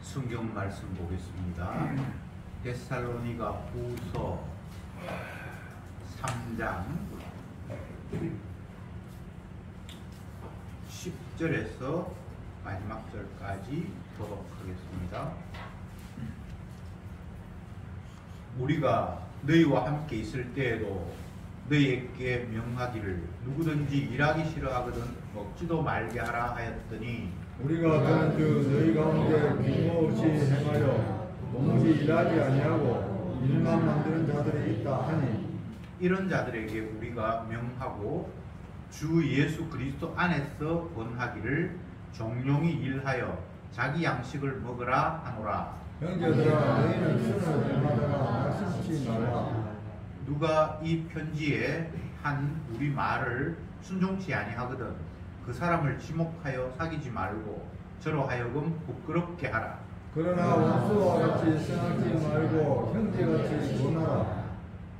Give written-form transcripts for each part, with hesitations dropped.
성경 말씀 보겠습니다. 데살로니가 후서 3장 10절에서 마지막 절까지 보도록 하겠습니다. 우리가 너희와 함께 있을 때에도 너희에게 명하기를 누구든지 일하기 싫어하거든 먹지도 말게 하라 하였더니 우리가 그런즉 너희 가운데 기모 없이 행하여 도무지 일하지 아니하고 일만 만드는 자들이 있다 하니 이런 자들에게 우리가 명하고 주 예수 그리스도 안에서 권하기를 종용이 일하여 자기 양식을 먹으라 하노라. 형제들아 너희는 술을 대마다가 말씀치 말라. 누가 이 편지에 한 우리 말을 순종치 아니하거든 그 사람을 지목하여 사귀지 말고 저로 하여금 부끄럽게 하라. 그러나 원수와 같이 생각지 말고 형제같이 논하라.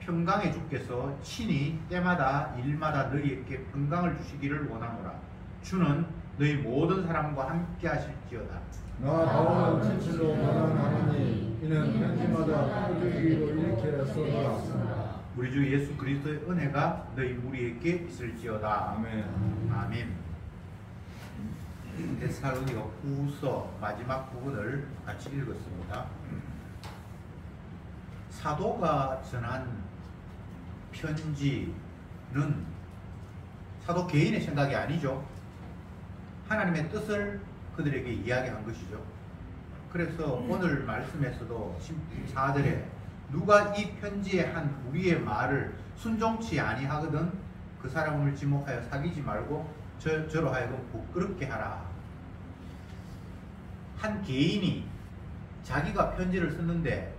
평강의 주께서 친히 때마다 일마다 너희에게 평강을 주시기를 원하노라. 주는 너희 모든 사람과 함께 하실지어다. 나 바울은 진실로 말하나니 이는 편지마다 꾸짖기로 이렇게 써노라. 우리 주 예수 그리스도의 은혜가 너희 무리에게 있을지어다. 아멘. 아멘. 데살로니가 후서 마지막 부분을 같이 읽었습니다. 사도가 전한 편지는 사도 개인의 생각이 아니죠. 하나님의 뜻을 그들에게 이야기한 것이죠. 그래서 오늘 말씀에서도 14절에 누가 이 편지에 한 우리의 말을 순종치 아니하거든 그 사람을 지목하여 사귀지 말고 저로 하여금 부끄럽게 하라. 한 개인이 자기가 편지를 썼는데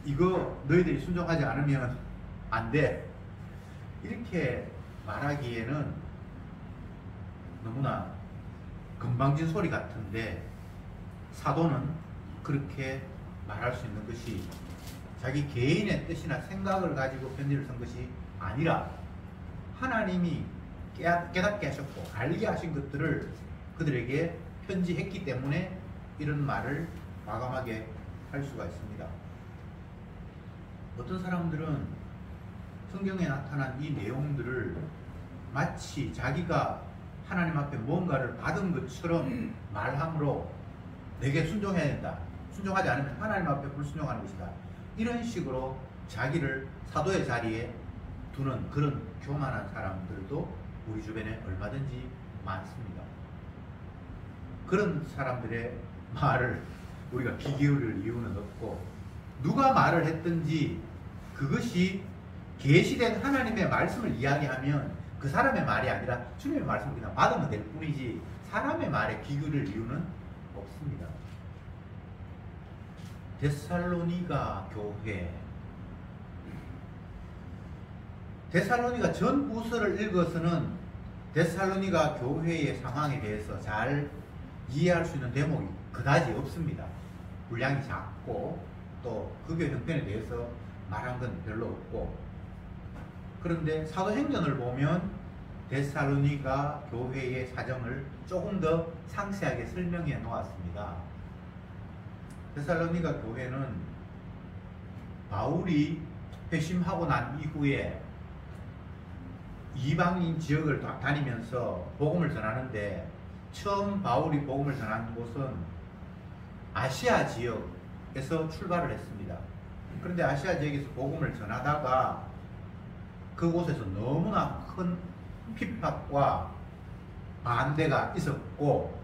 이거 너희들이 순종하지 않으면 안 돼. 이렇게 말하기에는 너무나 건방진 소리 같은데 사도는 그렇게 말할 수 있는 것이 자기 개인의 뜻이나 생각을 가지고 편지를 쓴 것이 아니라 하나님이 깨닫게 하셨고 알게 하신 것들을 그들에게 편지했기 때문에 이런 말을 과감하게 할 수가 있습니다. 어떤 사람들은 성경에 나타난 이 내용들을 마치 자기가 하나님 앞에 뭔가를 받은 것처럼 말함으로 내게 순종해야 된다. 순종하지 않으면 하나님 앞에 불순종하는 것이다. 이런 식으로 자기를 사도의 자리에 두는 그런 교만한 사람들도 우리 주변에 얼마든지 많습니다. 그런 사람들의 말을 우리가 귀 기울일 이유는 없고 누가 말을 했든지 그것이 계시된 하나님의 말씀을 이야기하면 그 사람의 말이 아니라 주님의 말씀을 그냥 받으면 될 뿐이지 사람의 말에 귀 기울일 이유는 없습니다. 데살로니가 교회 데살로니가 전 부서를 읽어서는 데살로니가 교회의 상황에 대해서 잘 이해할 수 있는 대목이 그다지 없습니다. 분량이 작고 또 그교 형편에 대해서 말한 건 별로 없고 그런데 사도행전을 보면 데살로니가 교회의 사정을 조금 더 상세하게 설명해 놓았습니다. 데살로니가 교회는 바울이 회심하고 난 이후에 이방인 지역을 다니면서 복음을 전하는데 처음 바울이 복음을 전한 곳은 아시아 지역에서 출발을 했습니다. 그런데 아시아 지역에서 복음을 전하다가 그곳에서 너무나 큰 핍박과 반대가 있었고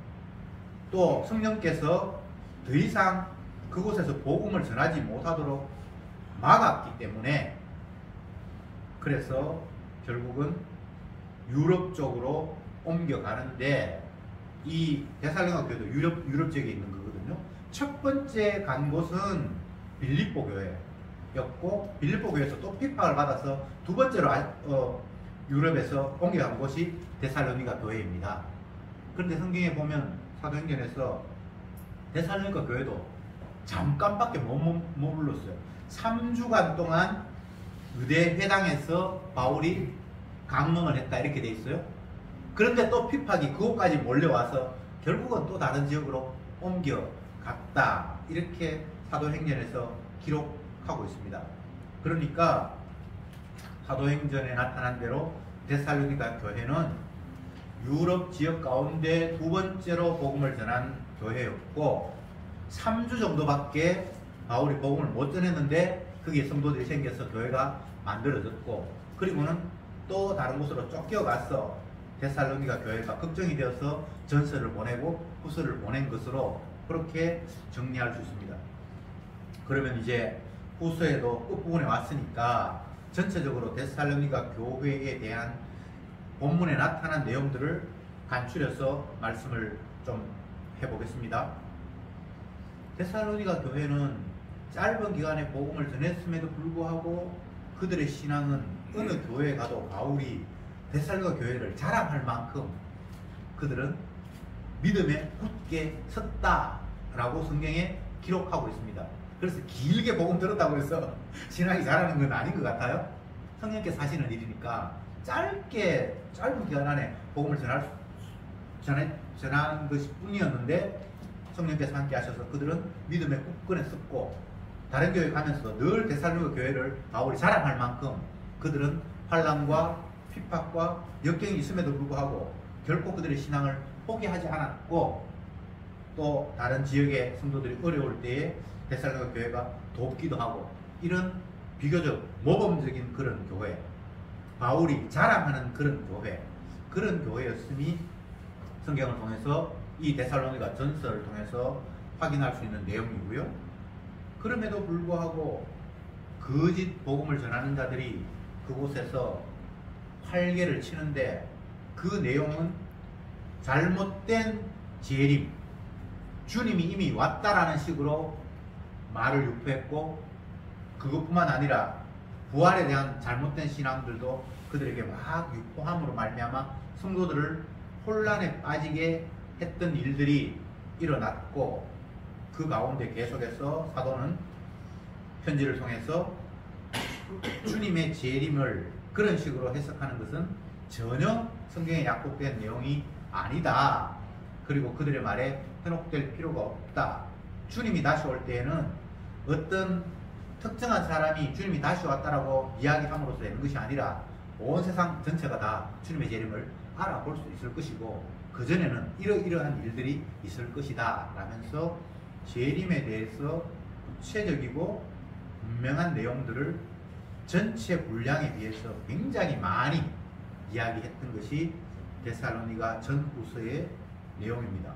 또 성령께서 더 이상 그곳에서 복음을 전하지 못하도록 막았기 때문에 그래서 결국은 유럽 쪽으로 옮겨가는데 이 데살로니가 교회도 유럽 지역에 있는 거거든요. 첫 번째 간 곳은 빌립보 교회였고 빌립보 교회에서 또 핍박을 받아서 두 번째로 유럽에서 옮겨간 곳이 데살로니가 교회입니다. 그런데 성경에 보면 사도행전에서 데살로니가 교회도 잠깐밖에 머물렀어요. 3주간 동안 유대 회당에서 바울이 강론을 했다 이렇게 돼 있어요. 그런데 또 핍박이 그곳까지 몰려와서 결국은 또 다른 지역으로 옮겨 같다. 이렇게 사도행전에서 기록하고 있습니다. 그러니까 사도행전에 나타난 대로 데살로니가 교회는 유럽 지역 가운데 두 번째로 복음을 전한 교회였고 3주 정도밖에 바울이 복음을 못 전했는데 거기에 성도들이 생겨서 교회가 만들어졌고, 그리고는 또 다른 곳으로 쫓겨가서 데살로니가 교회가 걱정이 되어서 전서를 보내고 후서를 보낸 것으로 그렇게 정리할 수 있습니다. 그러면 이제 후서에도 끝부분에 왔으니까 전체적으로 데살로니가 교회에 대한 본문에 나타난 내용들을 간추려서 말씀을 좀 해보겠습니다. 데살로니가 교회는 짧은 기간에 복음을 전했음에도 불구하고 그들의 신앙은 어느 교회에 가도 바울이 데살로니가 교회를 자랑할 만큼 그들은 믿음에 굳게 섰다라고 성경에 기록하고 있습니다. 그래서 길게 복음 들었다고 해서 신앙이 자라는 건 아닌 것 같아요. 성령께서 하시는 일이니까 짧은 기간 안에 복음을 전한 것이 뿐이었는데 성령께서 함께 하셔서 그들은 믿음에 굳건히 섰고, 다른 교회 가면서 늘 데살로니가 교회를 바울이 자랑할 만큼 그들은 환난과 핍박과 역경이 있음에도 불구하고 결코 그들의 신앙을 포기하지 않았고, 또 다른 지역의 성도들이 어려울 때에 데살로니가 교회가 돕기도 하고, 이런 비교적 모범적인 그런 교회, 바울이 자랑하는 그런 교회였음이 성경을 통해서 이 데살로니가 전서를 통해서 확인할 수 있는 내용이고요. 그럼에도 불구하고 거짓 복음을 전하는 자들이 그곳에서 활개를 치는데 그 내용은 잘못된 재림, 주님이 이미 왔다라는 식으로 말을 유포했고, 그것뿐만 아니라 부활에 대한 잘못된 신앙들도 그들에게 막 유포함으로 말미암아 성도들을 혼란에 빠지게 했던 일들이 일어났고, 그 가운데 계속해서 사도는 편지를 통해서 주님의 재림을 그런 식으로 해석하는 것은 전혀 성경에 약속된 내용이 아니다. 그리고 그들의 말에 현혹될 필요가 없다. 주님이 다시 올 때에는 어떤 특정한 사람이 주님이 다시 왔다라고 이야기함으로써 되는 것이 아니라 온 세상 전체가 다 주님의 재림을 알아볼 수 있을 것이고, 그전에는 이러이러한 일들이 있을 것이다 라면서 재림에 대해서 구체적이고 분명한 내용들을 전체 분량에 비해서 굉장히 많이 이야기했던 것이 데살로니가 전후서의 내용입니다.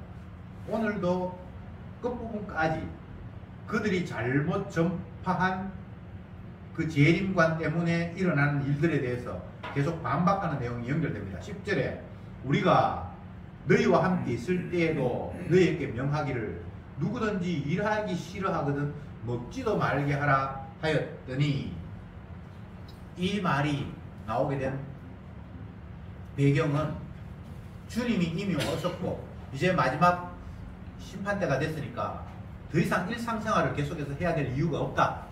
오늘도 끝부분까지 그들이 잘못 전파한 그 재림관 때문에 일어나는 일들에 대해서 계속 반박하는 내용이 연결됩니다. 10절에 우리가 너희와 함께 있을 때에도 너희에게 명하기를 누구든지 일하기 싫어하거든 먹지도 말게 하라 하였더니, 이 말이 나오게 된 배경은 주님이 이미 오셨고 이제 마지막 심판때가 됐으니까 더 이상 일상생활을 계속해서 해야 될 이유가 없다.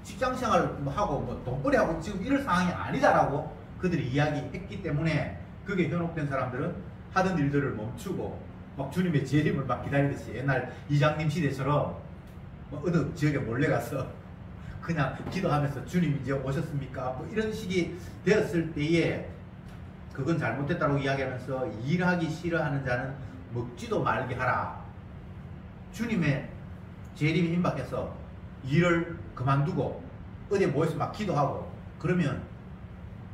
직장생활을 하고 돈벌이 하고 지금 이럴 상황이 아니다라고 그들이 이야기했기 때문에 그게 현혹된 사람들은 하던 일들을 멈추고 막 주님의 재림을 막 기다리듯이 옛날 이장님 시대처럼 어느 지역에 몰래 가서 그냥 기도하면서 주님 이제 오셨습니까? 뭐 이런 식이 되었을 때에 그건 잘못됐다고 이야기하면서 일하기 싫어하는 자는 먹지도 말게 하라. 주님의 재림이 임박해서 일을 그만두고 어디에 모여서 막 기도하고 그러면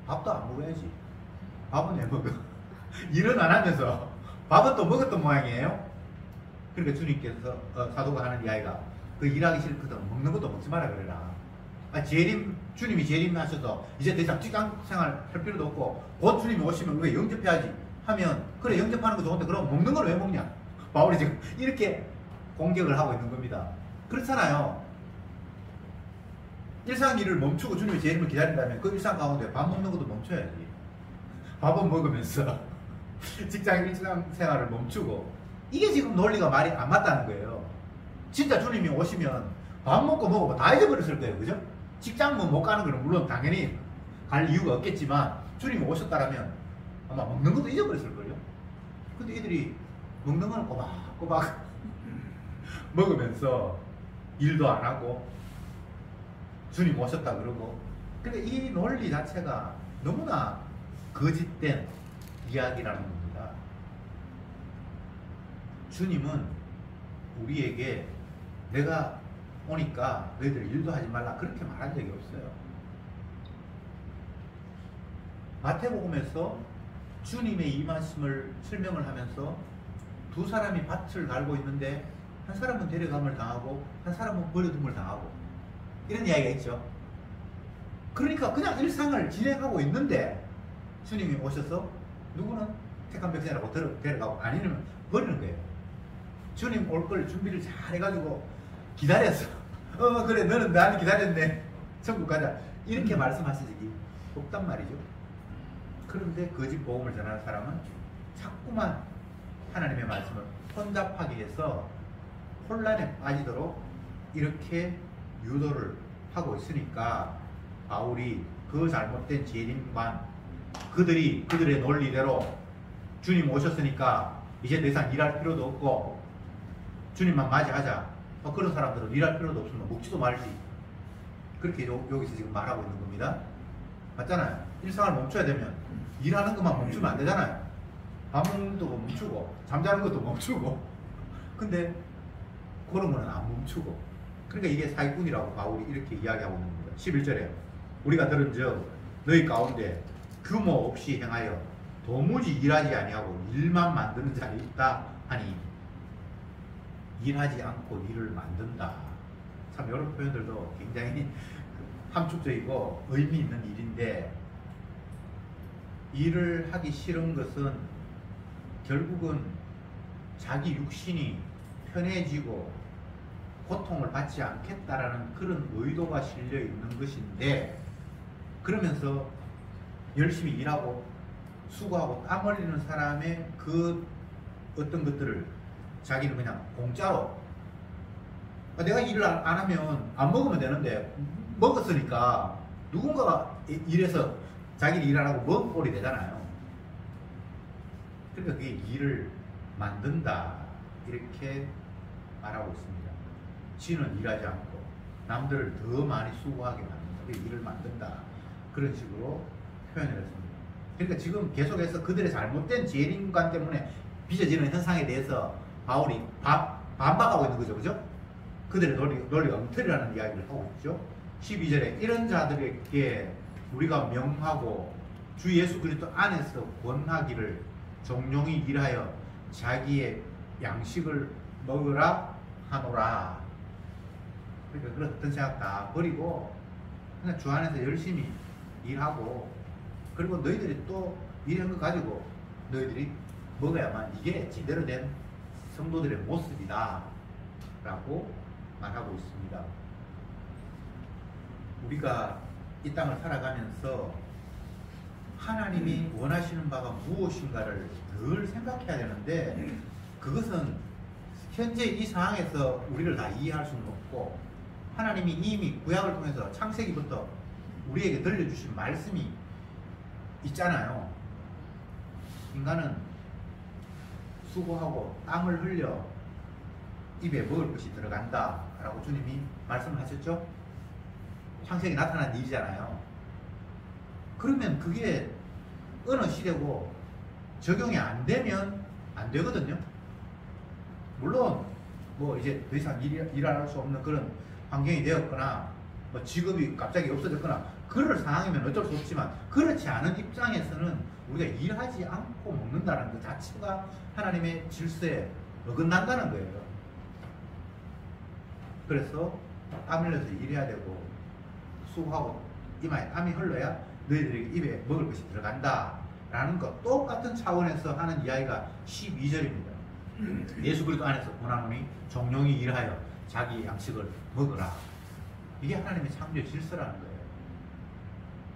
밥도 안 먹어야지. 밥은 왜 먹어? 일은 안 하면서 밥은 또 먹었던 모양이에요. 그러니까 주님께서 사도가 하는 이야기가 그 일하기 싫거든 먹는 것도 먹지 마라 그래라. 주님이 재림하셔서 이제 더 이상 직장 생활 할 필요도 없고 곧 주님이 오시면 왜 영접해야지 하면, 그래 영접하는 거 좋은데 그럼 먹는 걸 왜 먹냐? 바울이 지금 이렇게 공격을 하고 있는 겁니다. 그렇잖아요. 일상 일을 멈추고 주님의 재림을 기다린다면 그 일상 가운데 밥 먹는 것도 멈춰야지. 밥은 먹으면서 직장 생활을 멈추고, 이게 지금 논리가 말이 안 맞다는 거예요. 진짜 주님이 오시면 밥 먹고 먹으면 다 잊어버렸을 거예요. 그죠? 직장 못 가는 거는 물론 당연히 갈 이유가 없겠지만 주님이 오셨다라면 아마 먹는 것도 잊어버렸을걸요. 근데 이들이 먹는 거는 꼬박꼬박 먹으면서 일도 안 하고 주님 오셨다 그러고. 근데 이 논리 자체가 너무나 거짓된 이야기라는 겁니다. 주님은 우리에게 내가 오니까 너희들 일도 하지 말라 그렇게 말한 적이 없어요. 마태복음에서 주님의 이 말씀을 설명을 하면서 두 사람이 밭을 갈고 있는데 한 사람은 데려감을 당하고 한 사람은 버려둠을 당하고 이런 이야기가 있죠. 그러니까 그냥 일상을 진행하고 있는데 주님이 오셔서 누구는 택한 백성이라고 데려가고 아니면 버리는 거예요. 주님 올 걸 준비를 잘 해가지고 기다렸어. 그래 너는 나를 기다렸네. 천국 가자. 이렇게 말씀하신 적이 없단 말이죠. 그런데 거짓 복음을 전하는 사람은 자꾸만 하나님의 말씀을 혼잡하게 해서 혼란에 빠지도록 이렇게 유도를 하고 있으니까 바울이 그 잘못된 재림관 그들의 논리대로 주님 오셨으니까 이제 더 이상 일할 필요도 없고 주님만 맞이하자. 그런 사람들은 일할 필요도 없으면 먹지도 말지. 그렇게 여기서 지금 말하고 있는 겁니다. 맞잖아요. 일상을 멈춰야 되면 일하는 것만 멈추면 안 되잖아요. 밥 먹는 것도 멈추고 잠자는 것도 멈추고. 근데 그런 거는 안 멈추고. 그러니까 이게 사기꾼이라고 바울이 이렇게 이야기하고 있는 겁니다. 11절에 우리가 들은즉 너희 가운데 규모 없이 행하여 도무지 일하지 아니하고 일만 만드는 자가 있다 하니 일하지 않고 일을 만든다. 참 이런 표현들도 굉장히 함축적이고 의미 있는 일인데 일을 하기 싫은 것은 결국은 자기 육신이 편해지고 고통을 받지 않겠다라는 그런 의도가 실려 있는 것인데 그러면서 열심히 일하고 수고하고 땀 흘리는 사람의 그 어떤 것들을 자기는 그냥 공짜로 내가 일을 안 하면 안 먹으면 되는데 먹었으니까 누군가가 일해서 자기는 일 안 하고 먹은 꼴이 되잖아요. 그러니까 그게 일을 만든다 이렇게 말하고 있습니다. 지는 일하지 않고 남들을 더 많이 수고하게 만든다. 그게 일을 만든다. 그런 식으로 표현을 했습니다. 그러니까 지금 계속해서 그들의 잘못된 재림관 때문에 빚어지는 현상에 대해서 바울이 반박하고 있는 거죠. 그죠? 그들의 논리가 엉터리라는 이야기를 하고 있죠. 12절에 이런 자들에게 우리가 명하고 주 예수 그리스도 안에서 권하기를 종용이 일하여 자기의 양식을 먹으라 하노라. 그러니까 그런 어떤 생각 다 버리고 그냥 주 안에서 열심히 일하고 그리고 너희들이 또 이런 거 가지고 너희들이 먹어야만 이게 제대로 된 성도들의 모습이다 라고 말하고 있습니다. 우리가 이 땅을 살아가면서 하나님이 원하시는 바가 무엇인가를 늘 생각해야 되는데 그것은 현재 이 상황에서 우리를 다 이해할 수는 없고 하나님이 이미 구약을 통해서 창세기부터 우리에게 들려주신 말씀이 있잖아요. 인간은 수고하고 땀을 흘려 입에 먹을 것이 들어간다 라고 주님이 말씀하셨죠. 창세기 나타난 일이잖아요. 그러면 그게 어느 시대고 적용이 안 되면 안 되거든요. 물론 뭐 이제 더 이상 일할 수 없는 그런 환경이 되었거나 뭐 직업이 갑자기 없어졌거나 그럴 상황이면 어쩔 수 없지만 그렇지 않은 입장에서는 우리가 일하지 않고 먹는다는 것 자체가 하나님의 질서에 어긋난다는 거예요. 그래서 땀 흘려서 일해야 되고 수고하고 이마에 땀이 흘러야 너희들에게 입에 먹을 것이 들어간다 라는 것 똑같은 차원에서 하는 이야기가 12절입니다. 예수 그리스도 안에서 고난하니 종용이 일하여 자기 양식을 먹으라. 이게 하나님의 창조 질서라는 거예요.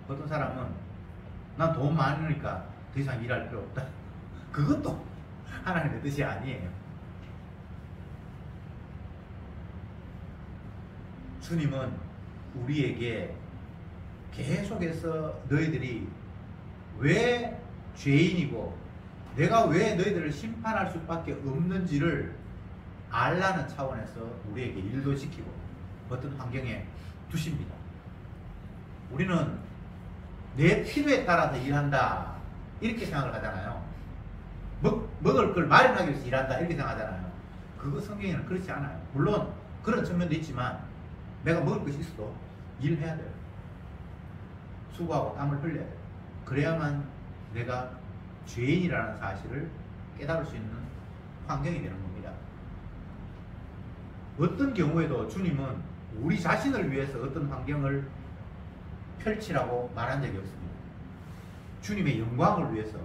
어떤 사람은 난 돈 많으니까 더 이상 일할 필요 없다. 그것도 하나님의 뜻이 아니에요. 주님은 우리에게 계속해서 너희들이 왜 죄인이고 내가 왜 너희들을 심판할 수밖에 없는지를 알라는 차원에서 우리에게 일도 시키고 어떤 환경에 두십니다. 우리는 내 필요에 따라서 일한다 이렇게 생각을 하잖아요. 먹을 걸 마련하기 위해서 일한다 이렇게 생각하잖아요. 그거 성경에는 그렇지 않아요. 물론 그런 측면도 있지만 내가 먹을 것이 있어도 일해야 돼요. 수고하고 땀을 흘려야 돼요. 그래야만 내가 죄인이라는 사실을 깨달을 수 있는 환경이 되는 겁니다. 어떤 경우에도 주님은 우리 자신을 위해서 어떤 환경을 펼치라고 말한 적이 없습니다. 주님의 영광을 위해서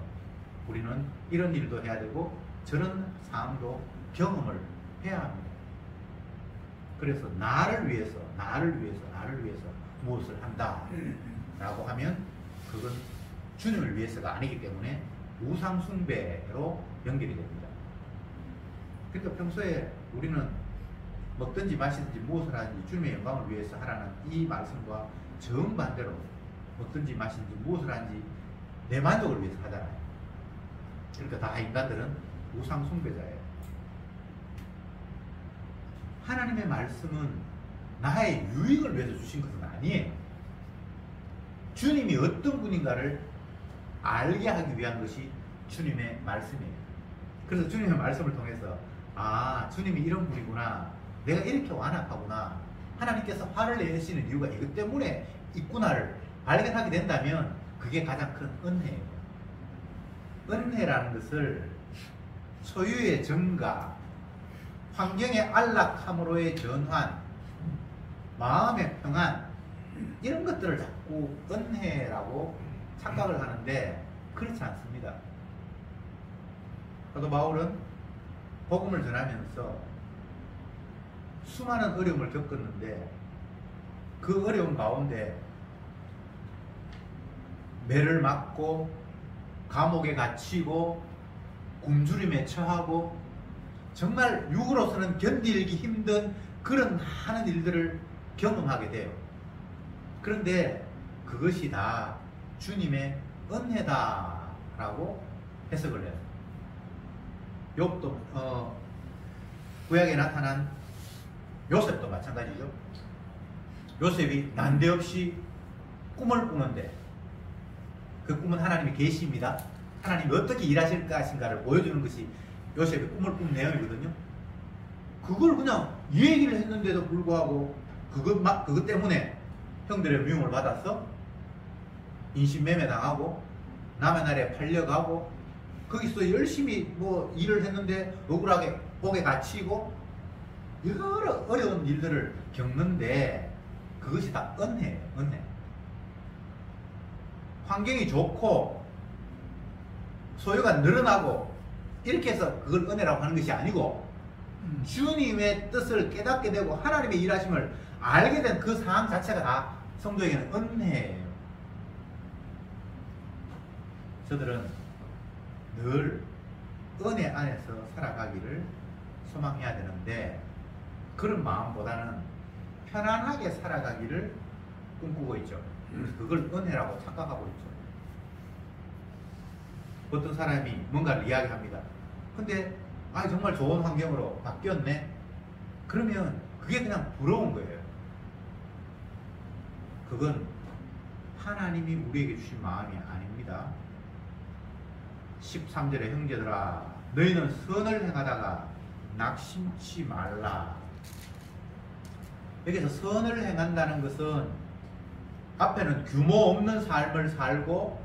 우리는 이런 일도 해야 되고 저런 상황도 경험을 해야 합니다. 그래서 나를 위해서 무엇을 한다 라고 하면 그건 주님을 위해서가 아니기 때문에 우상 숭배로 연결이 됩니다. 그러니까 평소에 우리는 먹든지 마시든지 무엇을 하든지 주님의 영광을 위해서 하라는 이 말씀과 정반대로 먹든지 마시든지 무엇을 하든지 내 만족을 위해서 하잖아요. 그러니까 다 인간들은 우상 숭배자예요. 하나님의 말씀은 나의 유익을 위해서 주신 것은 아니에요. 주님이 어떤 분인가를 알게 하기 위한 것이 주님의 말씀이에요. 그래서 주님의 말씀을 통해서 아, 주님이 이런 분이구나, 내가 이렇게 완악하구나, 하나님께서 화를 내시는 이유가 이것 때문에 있구나를 발견하게 된다면 그게 가장 큰 은혜예요. 은혜라는 것을 소유의 증가, 환경의 안락함으로의 전환, 마음의 평안, 이런 것들을 자꾸 은혜라고 착각을 하는데 그렇지 않습니다. 사도 바울은 복음을 전하면서 수많은 어려움을 겪었는데 그 어려움 가운데 매를 맞고 감옥에 갇히고 굶주림에 처하고 정말 육으로서는 견디기 힘든 그런 많은 일들을 경험하게 돼요. 그런데 그것이 다 주님의 은혜다라고 해석을 해요. 욥도 구약에 나타난 요셉도 마찬가지죠. 요셉이 난데없이 꿈을 꾸는데 그 꿈은 하나님의 계시입니다. 하나님이 어떻게 일하실 것인가를 보여주는 것이 요셉의 꿈을 꾼 내용이거든요. 그걸 그냥 이 얘기를 했는데도 불구하고 그것 때문에 형들의 미움을 받아서 인신매매 당하고 남의 나라에 팔려가고 거기서 열심히 뭐 일을 했는데 억울하게 옥에 갇히고 여러 어려운 일들을 겪는데 그것이 다 은혜예요. 은혜. 환경이 좋고 소유가 늘어나고 이렇게 해서 그걸 은혜라고 하는 것이 아니고 주님의 뜻을 깨닫게 되고 하나님의 일하심을 알게 된 그 상황 자체가 다 성도에게는 은혜예요. 저들은 늘 은혜 안에서 살아가기를 소망해야 되는데 그런 마음보다는 편안하게 살아가기를 꿈꾸고 있죠. 그래서 그걸 은혜라고 착각하고 있죠. 어떤 사람이 뭔가를 이야기합니다. 근데 정말 좋은 환경으로 바뀌었네? 그러면 그게 그냥 부러운 거예요. 그건 하나님이 우리에게 주신 마음이 아닙니다. 13절에 형제들아 너희는 선을 행하다가 낙심치 말라. 여기서 선을 행한다는 것은 앞에는 규모 없는 삶을 살고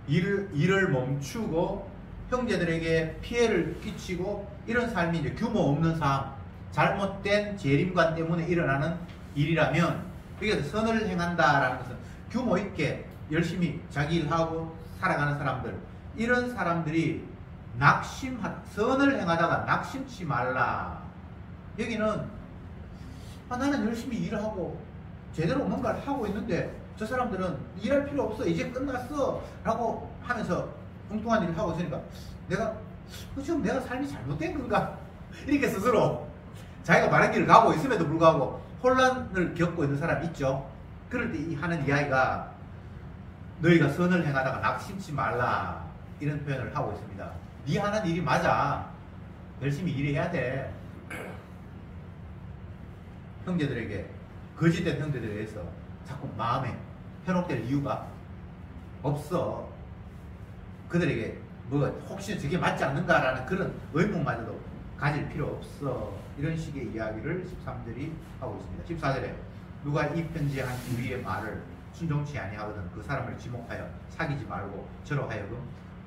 일을 멈추고 형제들에게 피해를 끼치고 이런 삶이 이제 규모 없는 삶, 잘못된 재림관 때문에 일어나는 일이라면 여기서 선을 행한다라는 것은 규모 있게 열심히 자기 일하고 살아가는 사람들, 이런 사람들이 선을 행하다가 낙심치 말라. 여기는 나는 열심히 일하고 제대로 뭔가를 하고 있는데 저 사람들은 일할 필요 없어, 이제 끝났어 라고 하면서 엉뚱한 일을 하고 있으니까 지금 내가 삶이 잘못된 건가? 이렇게 스스로 자기가 바른 길을 가고 있음에도 불구하고 혼란을 겪고 있는 사람이 있죠. 그럴 때 하는 이야기가 너희가 선을 행하다가 낙심치 말라, 이런 표현을 하고 있습니다. 네 하는 일이 맞아, 열심히 일해야 돼. 형제들에게 거짓된 형제들에 대해서 자꾸 마음에 현혹될 이유가 없어. 그들에게 뭐 혹시 저게 맞지 않는가라는 그런 의문마저도 가질 필요 없어. 이런 식의 이야기를 13절이 하고 있습니다. 14절에 누가 이 편지한 우리의 말을 순종치 아니하거든 그 사람을 지목하여 사귀지 말고 저로 하여금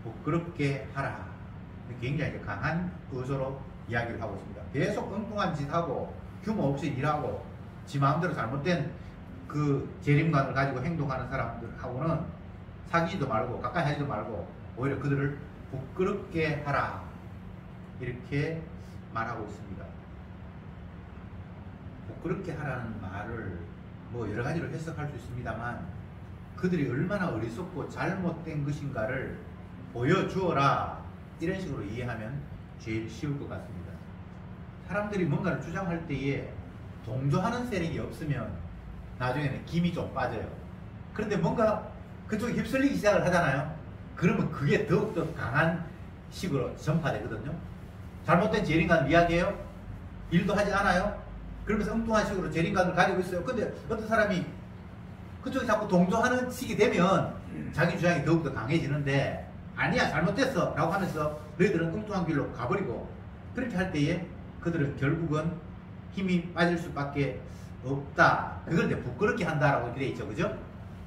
부끄럽게 하라. 굉장히 강한 의도로 이야기를 하고 있습니다. 계속 엉뚱한 짓 하고 규모 없이 일하고 지 마음대로 잘못된 그 재림관을 가지고 행동하는 사람들하고는 사귀지도 말고 가까이 하지도 말고 오히려 그들을 부끄럽게 하라. 이렇게 말하고 있습니다. 부끄럽게 하라는 말을 뭐 여러 가지로 해석할 수 있습니다만 그들이 얼마나 어리석고 잘못된 것인가를 보여주어라. 이런 식으로 이해하면 제일 쉬울 것 같습니다. 사람들이 뭔가를 주장할 때에 동조하는 세력이 없으면 나중에는 김이 좀 빠져요. 그런데 뭔가 그쪽에 휩쓸리기 시작을 하잖아요. 그러면 그게 더욱더 강한 식으로 전파되거든요. 잘못된 재림관을 이야기해요. 일도 하지 않아요. 그러면서 엉뚱한 식으로 재림관을 가지고 있어요. 근데 어떤 사람이 그쪽에 자꾸 동조하는 식이 되면 자기 주장이 더욱더 강해지는데 아니야 잘못됐어 라고 하면서 너희들은 엉뚱한 길로 가버리고 그렇게 할 때에 그들은 결국은 힘이 빠질 수밖에 없다. 그걸 이제 부끄럽게 한다라고 이렇게 돼 있죠. 그죠?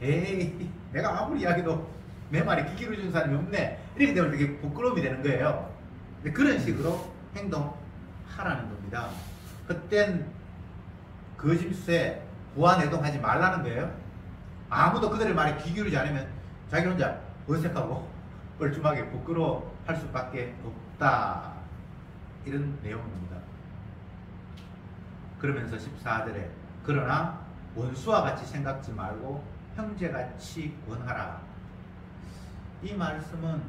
에이 내가 아무리 이야기도 내 말에 귀 기울여주는 사람이 없네. 이렇게 되면 되게 부끄러움이 되는 거예요. 그런 식으로 행동하라는 겁니다. 그땐 거짓에 부안해동하지 말라는 거예요. 아무도 그들의 말에 귀 기울이지 않으면 자기 혼자 어색하고 뻘쭘하게 부끄러워할 수밖에 없다. 이런 내용입니다. 그러면서 14절에 그러나 원수와 같이 생각지 말고 형제같이 권하라. 이 말씀은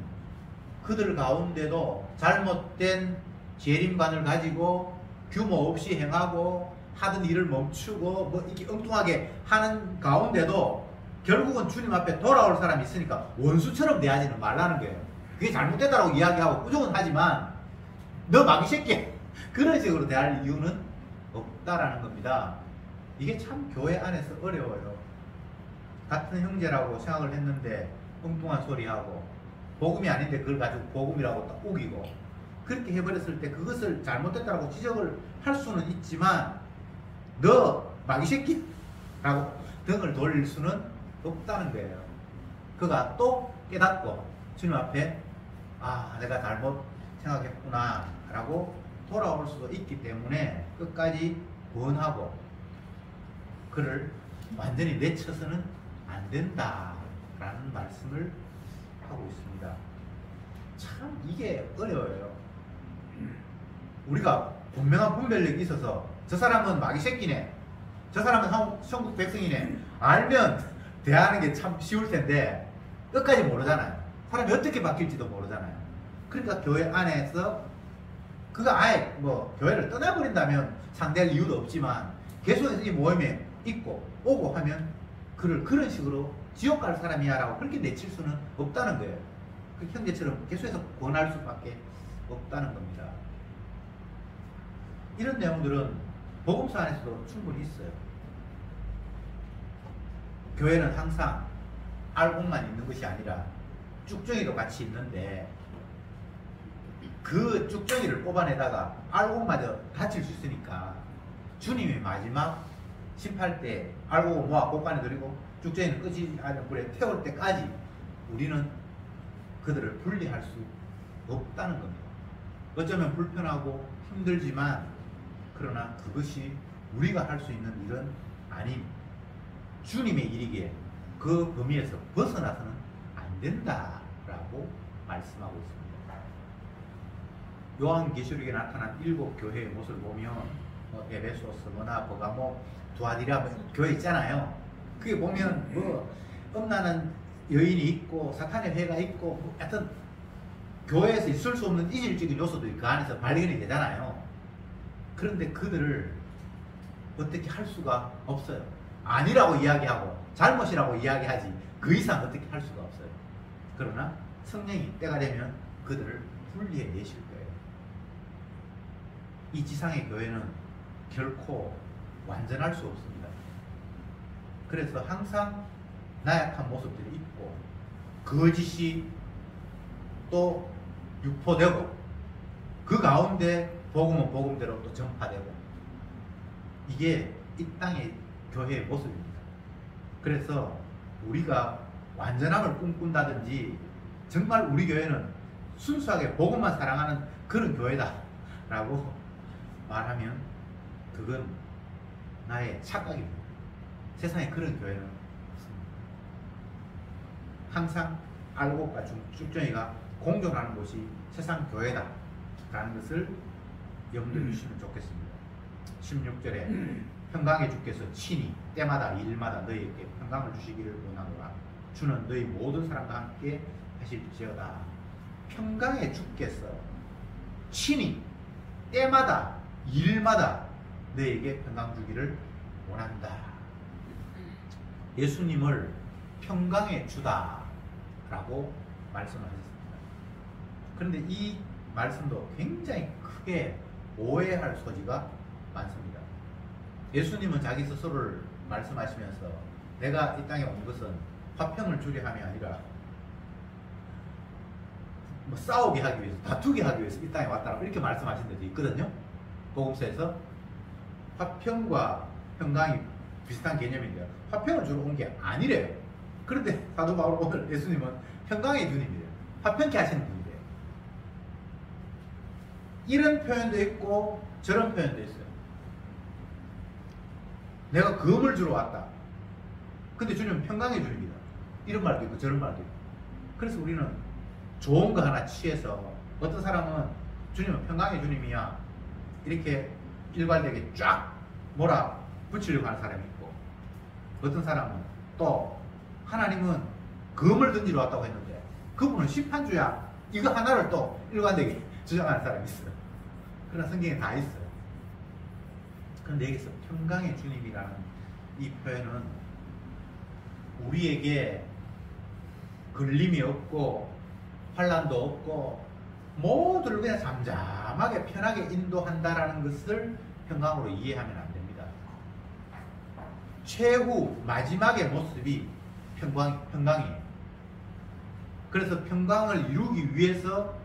그들 가운데도 잘못된 재림관을 가지고 규모 없이 행하고 하던 일을 멈추고 뭐 이렇게 엉뚱하게 하는 가운데도 결국은 주님 앞에 돌아올 사람이 있으니까 원수처럼 대하지는 말라는 거예요. 그게 잘못됐다고 이야기하고 꾸중은 하지만 너 마귀 새끼 그런 식으로 대할 이유는 없다라는 겁니다. 이게 참 교회 안에서 어려워요. 같은 형제라고 생각을 했는데 엉뚱한 소리하고 복음이 아닌데 그걸 가지고 복음이라고 딱 우기고 그렇게 해버렸을 때 그것을 잘못됐다고 지적을 할 수는 있지만 너 마귀 새끼 라고 등을 돌릴 수는 없다는 거예요. 그가 또 깨닫고 주님 앞에 아 내가 잘못 생각했구나 라고 돌아올 수도 있기 때문에 끝까지 권하고 그를 완전히 내쳐서는 안 된다라는 말씀을 하고 있습니다. 참 이게 어려워요. 우리가 분명한 분별력이 있어서 저 사람은 마귀 새끼네, 저 사람은 천국 백성이네 알면 대하는 게 참 쉬울 텐데 끝까지 모르잖아요. 사람이 어떻게 바뀔지도 모르잖아요. 그러니까 교회 안에서 그가 아예 뭐 교회를 떠나버린다면 상대할 이유도 없지만 계속해서 이 모임에 있고 오고 하면 그를 그런 식으로 지옥 갈 사람이야 라고 그렇게 내칠 수는 없다는 거예요. 그 형제처럼 계속해서 권할 수밖에 없다는 겁니다. 이런 내용들은 복음서 안에서도 충분히 있어요. 교회는 항상 알곡만 있는 것이 아니라 쭉정이도 같이 있는데 그 쭉정이를 뽑아내다가 알곡마저 다칠 수 있으니까 주님이 마지막 심판 때 알곡을 모아 곳간에 들이고 쭉정이는 끄지 않은 불에 태울 때까지 우리는 그들을 분리할 수 없다는 겁니다. 어쩌면 불편하고 힘들지만 그러나 그것이 우리가 할 수 있는 일은 아님 주님의 일이기에 그 범위에서 벗어나서는 안 된다라고 말씀하고 있습니다. 요한계시록에 나타난 7교회의 모습을 보면 뭐 에베소서, 뭐나 버가모, 두아디라 뭐 교회 있잖아요. 그게 보면 뭐 엄나는 여인이 있고 사탄의 회가 있고 뭐 하여튼 교회에서 있을 수 없는 이질적인 요소들이 그 안에서 발견이 되잖아요. 그런데 그들을 어떻게 할 수가 없어요. 아니라고 이야기하고 잘못이라고 이야기하지 그 이상 어떻게 할 수가 없어요. 그러나 성령이 때가 되면 그들을 분리해 내실 거예요. 이 지상의 교회는 결코 완전할 수 없습니다. 그래서 항상 나약한 모습들이 있고 거짓이 또 유포되고 그 가운데 복음은 복음대로 또 전파되고 이게 이 땅의 교회의 모습입니다. 그래서 우리가 완전함을 꿈꾼다든지 정말 우리 교회는 순수하게 복음만 사랑하는 그런 교회다 라고 말하면 그건 나의 착각입니다. 세상에 그런 교회는 없습니다. 항상 알곡과 쭉정이가 공존하는 곳이 세상 교회다 라는 것을 염두에 주시면 좋겠습니다. 16절에 평강의 주께서 친히 때마다 일마다 너희에게 평강을 주시기를 원하노라. 주는 너희 모든 사람과 함께 하실지어다. 평강의 주께서 친히 때마다 일마다 너희에게 평강 주기를 원한다. 예수님을 평강의 주다 라고 말씀하셨습니다. 그런데 이 말씀도 굉장히 크게 오해할 소지가 많습니다. 예수님은 자기 스스로를 말씀하시면서 내가 이 땅에 온 것은 화평을 주려 함이 아니라 뭐 싸우게 하기 위해서, 다투게 하기 위해서 이 땅에 왔다라고 이렇게 말씀하신 데도 있거든요. 복음서에서 화평과 평강이 비슷한 개념인데요. 화평을 주러 온 게 아니래요. 그런데 사도 바울 오늘 예수님은 평강의 주님이래요. 화평케 하시는 분이래요. 이런 표현도 있고 저런 표현도 있어요. 내가 금을 주러 왔다. 근데 주님은 평강의 주님이다. 이런 말도 있고 저런 말도 있고. 그래서 우리는 좋은 거 하나 취해서 어떤 사람은 주님은 평강의 주님이야 이렇게 일관되게 쫙 몰아 붙이려고 하는 사람이 있고, 어떤 사람은 또 하나님은 금을 던지러 왔다고 했는데 그분은 심판주야 이거 하나를 또 일관되게 주장하는 사람이 있어요. 그런 성경에 다 있어요. 그런데 여기서 평강의 주님이라는 이 표현은 우리에게 걸림이 없고 환란도 없고 모두를 그냥 잠잠하게 편하게 인도한다라는 것을 평강으로 이해하면 안 됩니다. 최후 마지막의 모습이 평강이에요. 그래서 평강을 이루기 위해서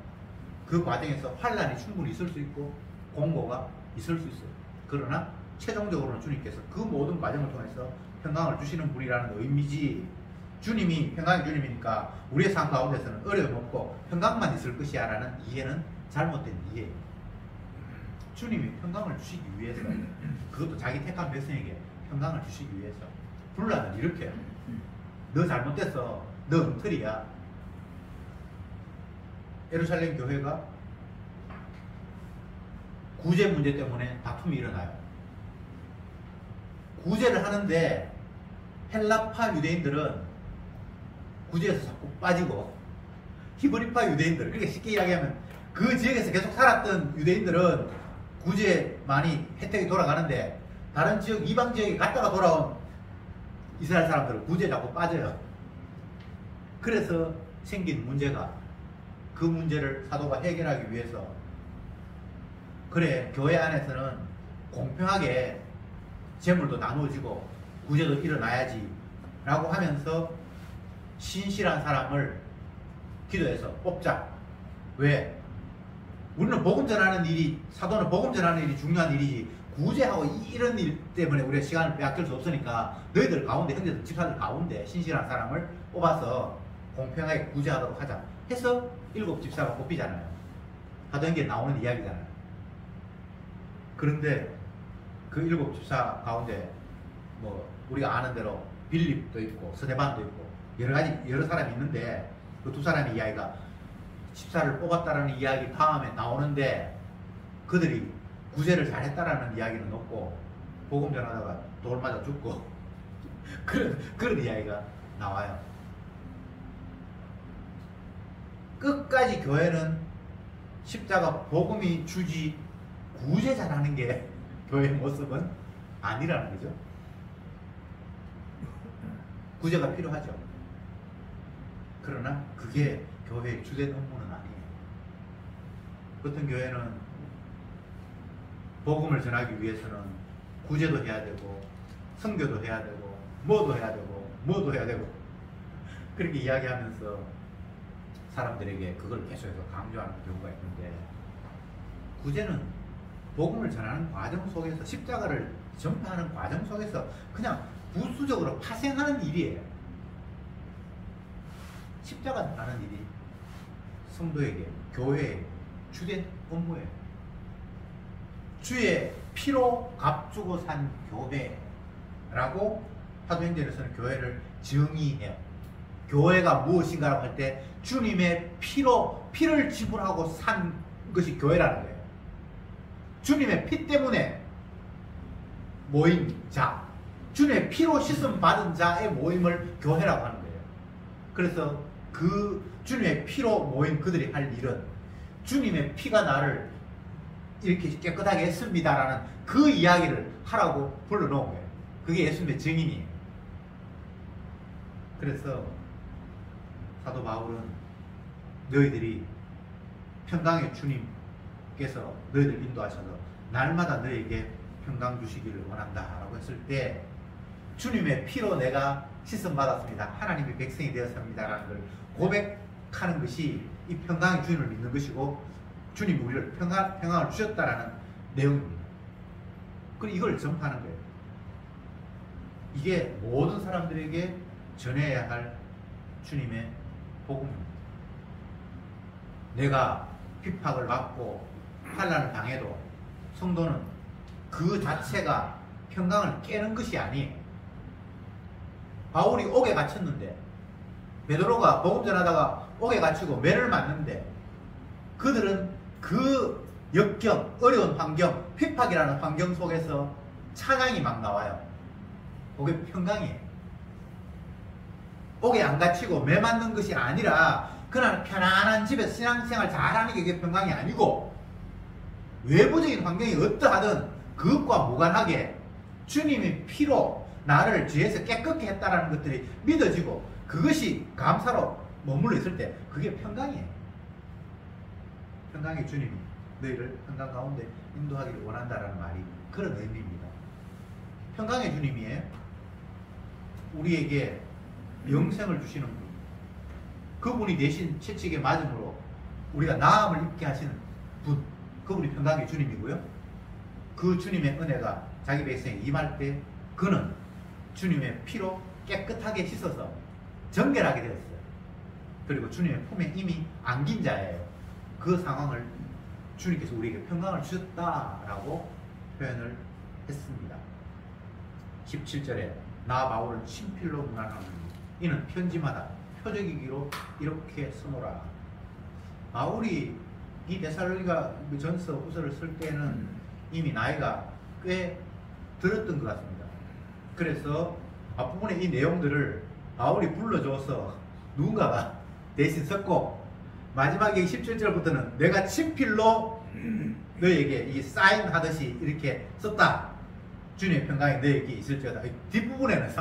그 과정에서 환란이 충분히 있을 수 있고 공고가 있을 수 있어요. 그러나 최종적으로는 주님께서 그 모든 과정을 통해서 평강을 주시는 분이라는 의미지, 주님이 평강의 주님이니까 우리의 삶 가운데서는 어려움 없고 평강만 있을 것이야 라는 이해는 잘못된 이해예요. 주님이 평강을 주시기 위해서, 그것도 자기 택한 백성에게 평강을 주시기 위해서 분란을 일으켜요. 너 잘못됐어, 너 엉터리야. 예루살렘 교회가 구제 문제 때문에 다툼이 일어나요. 구제를 하는데 헬라파 유대인들은 구제에서 자꾸 빠지고, 히브리파 유대인들, 그러니까 쉽게 이야기하면 그 지역에서 계속 살았던 유대인들은 구제 많이 혜택이 돌아가는데 다른 지역, 이방 지역에 갔다가 돌아온 이스라엘 사람들은 구제에 자꾸 빠져요. 그래서 생긴 문제가, 그 문제를 사도가 해결하기 위해서 그래 교회 안에서는 공평하게 재물도 나누어지고 구제도 일어나야지 라고 하면서 신실한 사람을 기도해서 뽑자. 왜? 우리는 복음 전하는 일이, 사도는 복음 전하는 일이 중요한 일이지 구제하고 이런 일 때문에 우리가 시간을 빼앗길 수 없으니까 너희들 가운데, 형제들, 집사들 가운데 신실한 사람을 뽑아서 공평하게 구제하도록 하자 해서 7 집사가 뽑히잖아요. 사도행전에 나오는 이야기잖아요. 그런데 그 7 집사 가운데 뭐 우리가 아는 대로 빌립도 있고 스데반도 있고 여러 사람이 있는데 그 2사람의 이야기가 집사를 뽑았다라는 이야기 다음에 나오는데 그들이 구제를 잘했다라는 이야기는 없고 복음 전하다가 돌 맞아 죽고 그런 이야기가 나와요. 끝까지 교회는 십자가 복음이 주지 구제 잘하는 게 교회의 모습은 아니라는 거죠. 구제가 필요하죠. 그러나 그게 교회의 주된 업무는 아니에요. 어떤 교회는 복음을 전하기 위해서는 구제도 해야 되고 선교도 해야 되고 뭐도 해야 되고 뭐도 해야 되고 그렇게 이야기하면서 사람들에게 그걸 계속해서 강조하는 경우가 있는데, 구제는 복음을 전하는 과정 속에서, 십자가를 전파하는 과정 속에서 그냥 부수적으로 파생하는 일이에요. 십자가라는 일이 성도에게, 교회에 주된 업무예요. 주의 피로 값주고 산 교회라고 사도행전에서는 교회를 정의해요. 교회가 무엇인가라고 할 때 주님의 피로, 피를 지불하고 산 것이 교회라는 거예요. 주님의 피 때문에 모인 자, 주님의 피로 씻음 받은 자의 모임을 교회라고 하는 거예요. 그래서 그 주님의 피로 모인 그들이 할 일은 주님의 피가 나를 이렇게 깨끗하게 했습니다라는 그 이야기를 하라고 불러놓은 거예요. 그게 예수님의 증인이에요. 그래서 사도 바울은 너희들이 평강의 주님께서 너희들 인도하셔서 날마다 너희에게 평강 주시기를 원한다 라고 했을 때, 주님의 피로 내가 씻음 받았습니다, 하나님의 백성이 되었습니다 라는 걸 고백하는 것이 이 평강의 주님을 믿는 것이고, 주님이 우리를 평강을 주셨다라는 내용입니다. 그리고 이걸 전파하는 거예요. 이게 모든 사람들에게 전해야 할 주님의 복음입니다. 내가 핍박을 받고 환난을 당해도 성도는 그 자체가 평강을 깨는 것이 아니에요. 바울이 옥에 갇혔는데, 베드로가 복음 전하다가 옥에 갇히고 매를 맞는데, 그들은 그 역경, 어려운 환경, 핍박이라는 환경 속에서 찬양이 막 나와요. 그게 평강이에요. 옥에 안 갇히고 매 맞는 것이 아니라 그냥 편안한 집에서 신앙생활 잘하는 게 평강이 아니고, 외부적인 환경이 어떠하든 그것과 무관하게 주님의 피로 나를 죄에서 깨끗게 했다라는 것들이 믿어지고 그것이 감사로 머물러 있을 때 그게 평강이에요. 평강의 주님이 너희를 평강 가운데 인도하기를 원한다라는 말이 그런 의미입니다. 평강의 주님이 우리에게 영생을 주시는 분, 그분이 대신 채찍에 맞음으로 우리가 나음을 입게 하시는 분, 그분이 평강의 주님이고요. 그 주님의 은혜가 자기 백성에 임할 때 그는 주님의 피로 깨끗하게 씻어서 정결하게 되었어요. 그리고 주님의 품에 이미 안긴 자예요. 그 상황을 주님께서 우리에게 평강을 주셨다라고 표현을 했습니다. 17절에 나 바울은 친필로 문안하노니 이는 편지마다 표적이기로 이렇게 써노라. 바울이 이 데살로니가 전서 후서를 쓸 때는 이미 나이가 꽤 들었던 것 같습니다. 그래서 앞부분에 이 내용들을 바울이 불러줘서 누군가가 대신 썼고, 마지막에 17절부터는 내가 친필로 너에게 이 사인하듯이 이렇게 썼다. 주님의 평강이 너에게 있을지어다. 뒷부분에는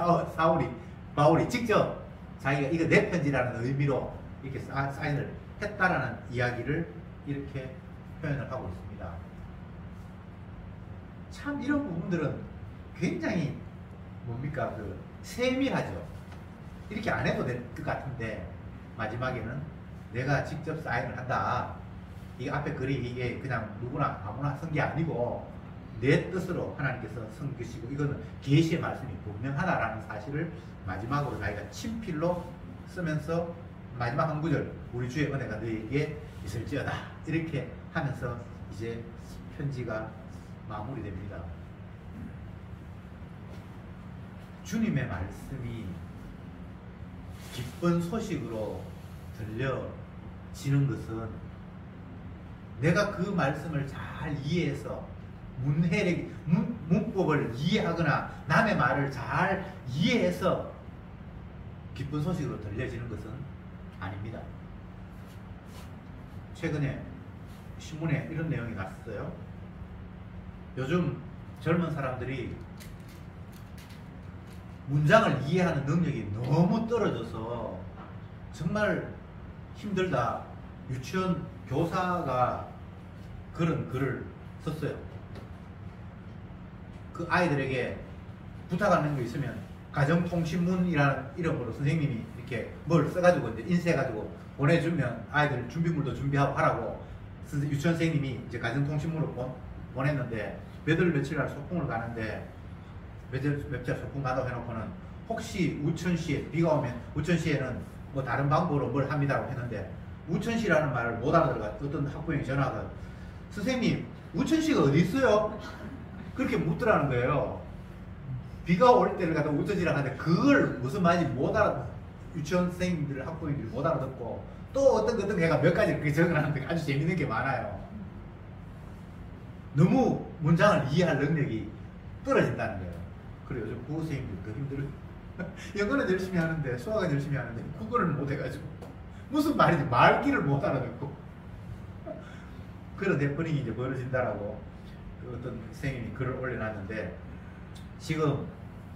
바울이 직접 자기가 이거 내 편지라는 의미로 이렇게 사인을 했다라는 이야기를 이렇게 표현을 하고 있습니다. 참 이런 부분들은 굉장히 뭡니까, 세밀하죠. 이렇게 안 해도 될 것 같은데 마지막에는 내가 직접 사인을 한다. 이 앞에 글이 이게 그냥 누구나 아무나 쓴 게 아니고 내 뜻으로 하나님께서 쓴 것이고, 이거는 계시의 말씀이 분명하다라는 사실을 마지막으로 자기가 친필로 쓰면서 마지막 한 구절, 우리 주의 은혜가 너에게 있을지어다, 이렇게 하면서 이제 편지가 마무리됩니다. 주님의 말씀이 기쁜 소식으로 들려지는 것은 내가 그 말씀을 잘 이해해서 문법을 이해하거나 남의 말을 잘 이해해서 기쁜 소식으로 들려지는 것은 아닙니다. 최근에 신문에 이런 내용이 났어요. 요즘 젊은 사람들이 문장을 이해하는 능력이 너무 떨어져서 정말 힘들다. 유치원 교사가 그런 글을 썼어요. 그 아이들에게 부탁하는 거 있으면 가정통신문이라는 이름으로 선생님이 이렇게 뭘 써가지고 이제 인쇄해가지고 보내주면 아이들 준비물도 준비하고 하라고 유치원 선생님이 이제 가정통신문으로 보냈는데 며칠날 소풍을 가는데 며칠 소풍 가다고 해놓고는 혹시 우천시에 비가 오면 우천시에는 뭐 다른 방법으로 뭘 합니다라고 했는데 우천시라는 말을 못 알아들어가 어떤 학부형이 전화가 선생님 우천시가 어디 있어요? 그렇게 묻더라는 거예요. 비가 올 때를 갖다 우천시라고 하는데 그걸 무슨 말인지 못 알아 유치원 선생님들 학부형들이 못 알아듣고 또 어떤 애가 몇 가지 그렇게 적어놨는데 아주 재밌는 게 많아요. 너무 문장을 이해할 능력이 떨어진다는 거예요. 그리고 요즘 국어 선생님들 더 힘들어요. 영어는 열심히 하는데 수학은 열심히 하는데 국어를 못 해가지고 무슨 말인지 말귀를 못 알아듣고 그런 해프닝이 이제 벌어진다라고 그 어떤 선생님이 글을 올려놨는데 지금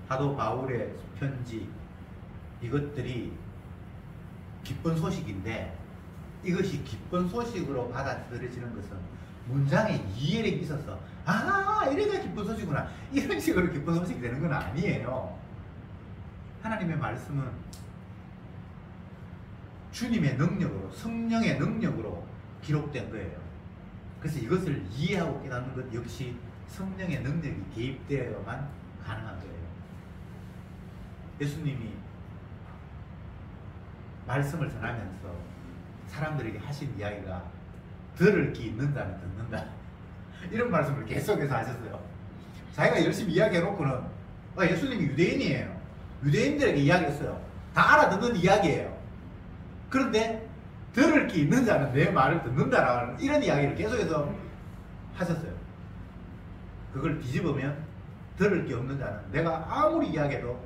사도 바울의 편지 이것들이 기쁜 소식인데 이것이 기쁜 소식으로 받아들여지는 것은 문장의 이해력이 있어서 아 이래가 기쁜 소식이구나 이런 식으로 기쁜 소식이 되는 건 아니에요. 하나님의 말씀은 주님의 능력으로 성령의 능력으로 기록된 거예요. 그래서 이것을 이해하고 깨닫는 것 역시 성령의 능력이 개입되어야만 가능한 거예요. 예수님이 말씀을 전하면서 사람들에게 하신 이야기가 들을 기 있는 자는 듣는다 이런 말씀을 계속해서 하셨어요. 자기가 열심히 이야기해놓고는 예수님이 유대인이에요. 유대인들에게 이야기했어요. 다 알아듣는 이야기예요. 그런데 들을 기 있는 자는 내 말을 듣는다라는 이런 이야기를 계속해서 하셨어요. 그걸 뒤집으면 들을 게 없는 자는 내가 아무리 이야기해도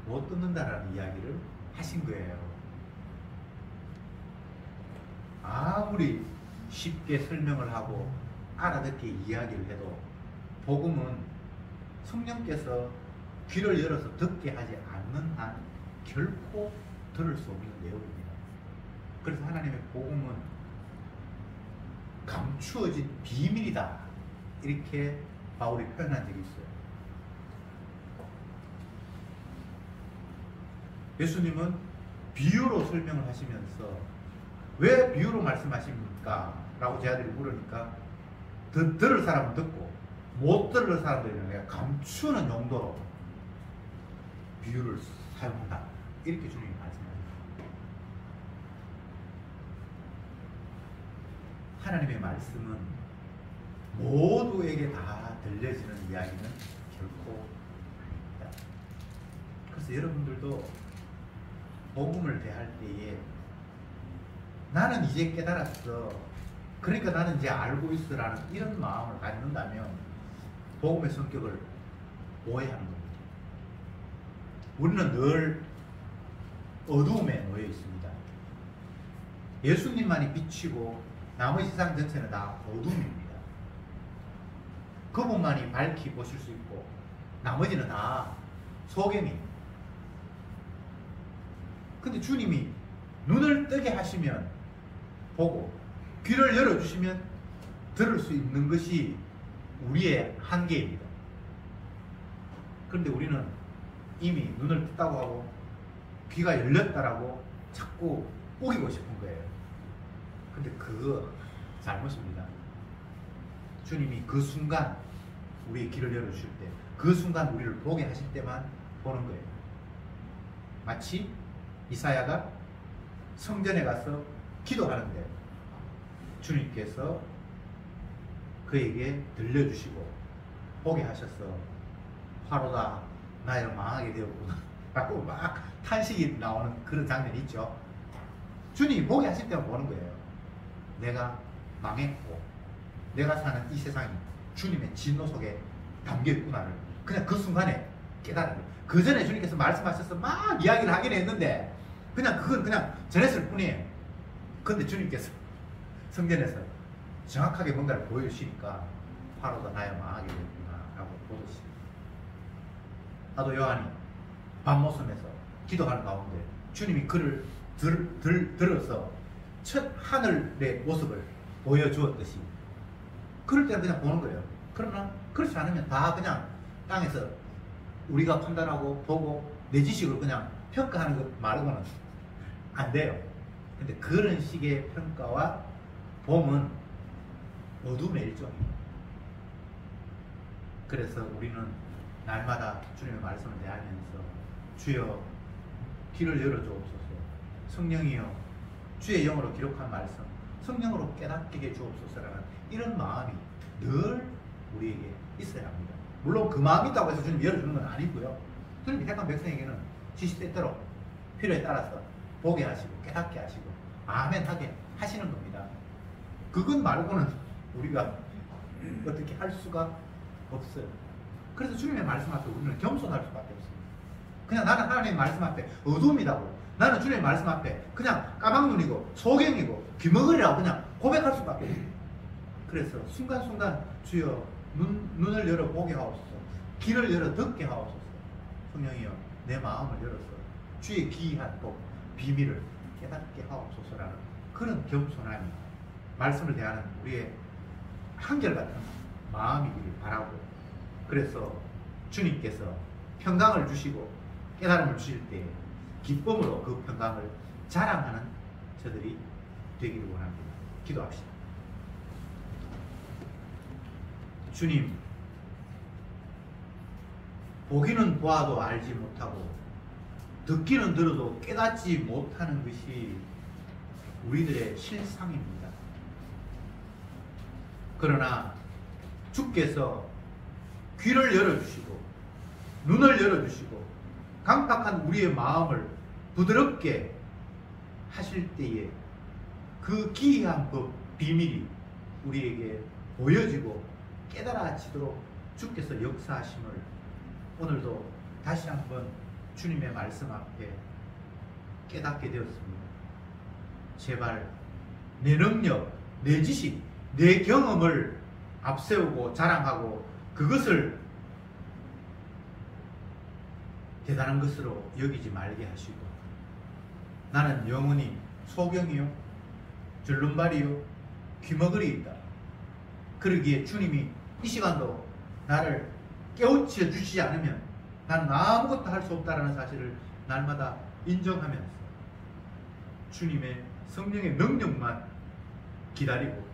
못 듣는다라는 이야기를 하신 거예요. 아무리 쉽게 설명을 하고 알아듣게 이야기를 해도 복음은 성령께서 귀를 열어서 듣게 하지 않는 한 결코 들을 수 없는 내용입니다. 그래서 하나님의 복음은 감추어진 비밀이다 이렇게 바울이 표현한 적이 있어요. 예수님은 비유로 설명을 하시면서 왜 비유로 말씀하십니까? 라고 제 아들이 물으니까 들을 사람은 듣고 못 들을 사람들은 내가 감추는 용도로 비유를 사용한다 이렇게 주님이 말씀하십니다. 하나님의 말씀은 모두에게 다 들려지는 이야기는 결코 아니다. 그래서 여러분들도 복음을 대할 때에 나는 이제 깨달았어. 그러니까 나는 이제 알고 있어 라는 이런 마음을 갖는다면 복음의 성격을 오해하는 겁니다. 우리는 늘 어두움에 놓여 있습니다. 예수님만이 빛이고 나머지 세상 전체는 다 어둠입니다. 그분만이 밝히 보실 수 있고 나머지는 다 소경입니다. 근데 주님이 눈을 뜨게 하시면 보고 귀를 열어주시면 들을 수 있는 것이 우리의 한계입니다. 그런데 우리는 이미 눈을 떴다고 하고 귀가 열렸다라고 자꾸 우기고 싶은 거예요. 근데 그거 잘못입니다. 주님이 그 순간 우리의 귀를 열어주실 때 그 순간 우리를 보게 하실 때만 보는 거예요. 마치 이사야가 성전에 가서 기도하는데 주님께서 그에게 들려주시고 보게 하셔서 화로다 나를 망하게 되었구나 라고 막 탄식이 나오는 그런 장면이 있죠. 주님이 보게 하실 때만 보는 거예요. 내가 망했고 내가 사는 이 세상이 주님의 진노 속에 담겨있구나를 그냥 그 순간에 깨달은 거예요. 그 전에 주님께서 말씀하셔서 막 이야기를 하긴 했는데 그건 그냥 전했을 뿐이에요. 그런데 주님께서 성전에서 정확하게 뭔가를 보여주시니까 화로가 나야 망하게 되었구나 라고 보듯이 사도 요한이 밤모섬에서 기도하는 가운데 주님이 그를 들어서 첫 하늘의 모습을 보여주었듯이 그럴 때는 그냥 보는 거예요. 그러나 그렇지 않으면 다 그냥 땅에서 우리가 판단하고 보고 내 지식으로 그냥 평가하는 것 말고는 안 돼요. 근데 그런 식의 평가와 봄은 어둠의 일종이에요. 그래서 우리는 날마다 주님의 말씀을 대하면서 주여 귀를 열어주옵소서, 성령이여 주의 영어로 기록한 말씀 성령으로 깨닫게 해 주옵소서라는 이런 마음이 늘 우리에게 있어야 합니다. 물론 그 마음이 있다고 해서 주님이 열어주는 건 아니고요. 주님이 택한 백성에게는 지시대대로 필요에 따라서 보게 하시고 깨닫게 하시고 아멘하게 하시는 겁니다. 그것 말고는 우리가 어떻게 할 수가 없어요. 그래서 주님의 말씀 앞에 우리는 겸손할 수밖에 없습니다. 그냥 나는 하나님의 말씀 앞에 어둠이라고, 나는 주님의 말씀 앞에 그냥 까막눈이고 소경이고 귀머거리라고 그냥 고백할 수밖에 없어요. 그래서 순간순간 주여 눈을 열어 보게 하옵소서, 귀를 열어 듣게 하옵소서, 성령이여 내 마음을 열어서 주의 기이한 법 비밀을 깨닫게 하옵소서라는 그런 겸손함이 말씀을 대하는 우리의 한결같은 마음이기를 바라고, 그래서 주님께서 평강을 주시고 깨달음을 주실 때 기쁨으로 그 평강을 자랑하는 저들이 되기를 원합니다. 기도합시다. 주님, 보기는 보아도 알지 못하고 듣기는 들어도 깨닫지 못하는 것이 우리들의 실상입니다. 그러나 주께서 귀를 열어주시고 눈을 열어주시고 강팍한 우리의 마음을 부드럽게 하실 때에 그 기이한 법 비밀이 우리에게 보여지고 깨달아지도록 주께서 역사하심을 오늘도 다시 한번 주님의 말씀 앞에 깨닫게 되었습니다. 제발 내 능력, 내 지식, 내 경험을 앞세우고 자랑하고 그것을 대단한 것으로 여기지 말게 하시고, 나는 영원히 소경이요 줄눈발이요 귀머거리 있다. 그러기에 주님이 이 시간도 나를 깨우쳐 주시지 않으면 나는 아무것도 할 수 없다는 사실을 날마다 인정하면서 주님의 성령의 능력만 기다리고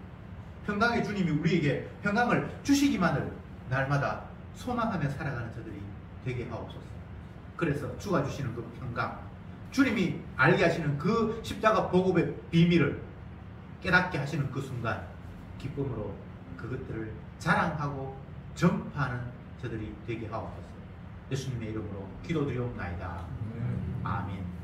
평강의 주님이 우리에게 평강을 주시기만을 날마다 소망하며 살아가는 저들이 되게 하옵소서. 그래서 주가 주시는 그 평강, 주님이 알게 하시는 그 십자가 복음의 비밀을 깨닫게 하시는 그 순간 기쁨으로 그것들을 자랑하고 전파하는 저들이 되게 하옵소서. 예수님의 이름으로 기도드리옵나이다. 아멘.